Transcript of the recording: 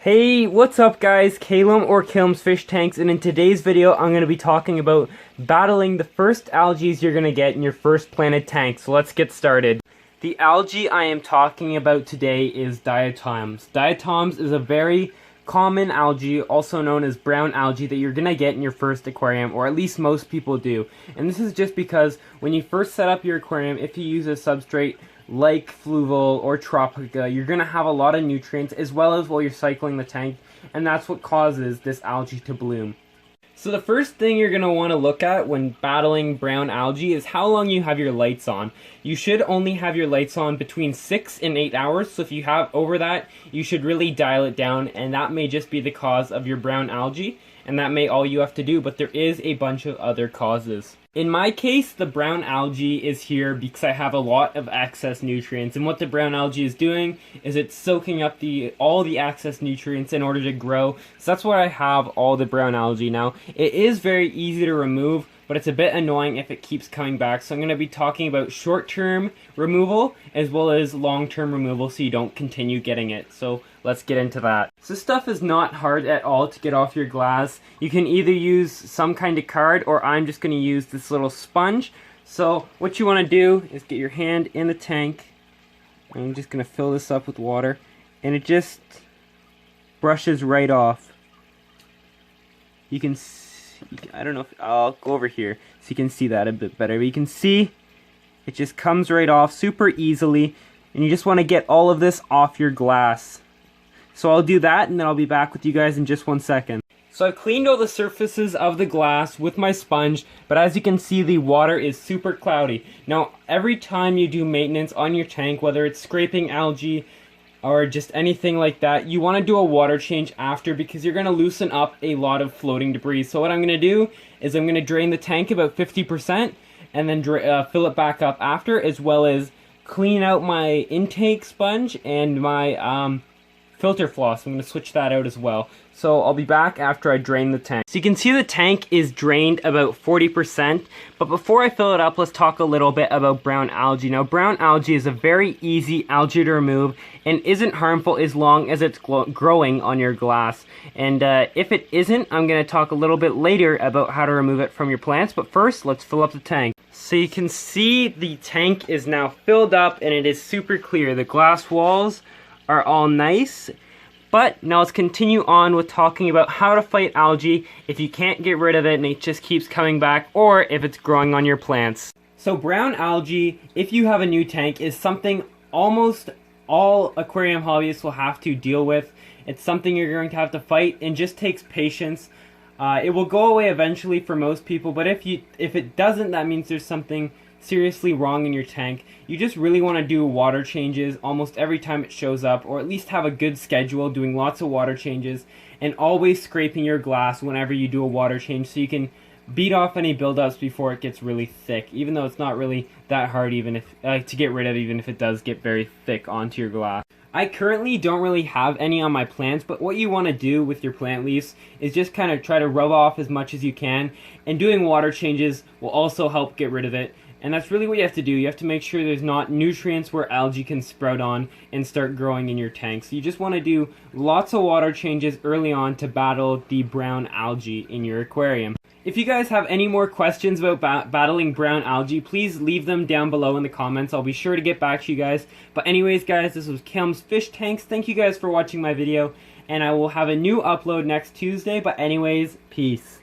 Hey, what's up guys? Calum or Kilm's Fish Tanks, and in today's video I'm going to be talking about battling the first algae you're going to get in your first planted tank. So let's get started. The algae I am talking about today is diatoms. Diatoms is a very common algae, also known as brown algae, that you're going to get in your first aquarium, or at least most people do. And this is just because when you first set up your aquarium, if you use a substrate like fluval or tropica, you're going to have a lot of nutrients as well as while you're cycling the tank, and that's what causes this algae to bloom. So the first thing you're going to want to look at when battling brown algae is how long you have your lights on. You should only have your lights on between 6 and 8 hours, so if you have over that, you should really dial it down, and that may just be the cause of your brown algae, and that may all you have to do, but there is a bunch of other causes. In my case, the brown algae is here because I have a lot of excess nutrients, and what the brown algae is doing is it's soaking up all the excess nutrients in order to grow. So that's why I have all the brown algae now. It is very easy to remove, but it's a bit annoying if it keeps coming back. So I'm going to be talking about short-term removal as well as long-term removal so you don't continue getting it. So let's get into that. So this stuff is not hard at all to get off your glass. You can either use some kind of card, or I'm just going to use this little sponge. So what you want to do is get your hand in the tank. I'm just going to fill this up with water, and it just brushes right off. You can see, I don't know if I'll go over here so you can see that a bit better. But you can see it just comes right off super easily, and you just want to get all of this off your glass. So I'll do that, and then I'll be back with you guys in just 1 second. So I've cleaned all the surfaces of the glass with my sponge, but as you can see, the water is super cloudy. Now, every time you do maintenance on your tank, whether it's scraping algae or just anything like that, you want to do a water change after, because you're going to loosen up a lot of floating debris. So what I'm going to do is I'm going to drain the tank about 50% and then fill it back up after, as well as clean out my intake sponge and my filter floss. I'm going to switch that out as well. So I'll be back after I drain the tank. So you can see the tank is drained about 40%, but before I fill it up, let's talk a little bit about brown algae. Now, brown algae is a very easy algae to remove and isn't harmful as long as it's growing on your glass. And if it isn't, I'm going to talk a little bit later about how to remove it from your plants, but first, let's fill up the tank. So you can see the tank is now filled up and it is super clear. The glass walls are all nice. But now let's continue on with talking about how to fight algae if you can't get rid of it and it just keeps coming back, or if it's growing on your plants. So brown algae, if you have a new tank, is something almost all aquarium hobbyists will have to deal with. It's something you're going to have to fight, and just takes patience. It will go away eventually for most people, but if it doesn't, that means there's something seriously wrong in your tank. You just really want to do water changes almost every time it shows up, or at least have a good schedule doing lots of water changes, and always scraping your glass whenever you do a water change so you can beat off any buildups before it gets really thick, even though it's not really that hard even if to get rid of, even if it does get very thick onto your glass. I currently don't really have any on my plants, but what you want to do with your plant leaves is just kind of try to rub off as much as you can, and doing water changes will also help get rid of it. And that's really what you have to do. You have to make sure there's not nutrients where algae can sprout on and start growing in your tank. So you just want to do lots of water changes early on to battle the brown algae in your aquarium. If you guys have any more questions about battling brown algae, please leave them down below in the comments. I'll be sure to get back to you guys. But anyways, guys, this was Kilm's Fish Tanks. Thank you guys for watching my video, and I will have a new upload next Tuesday. But anyways, peace.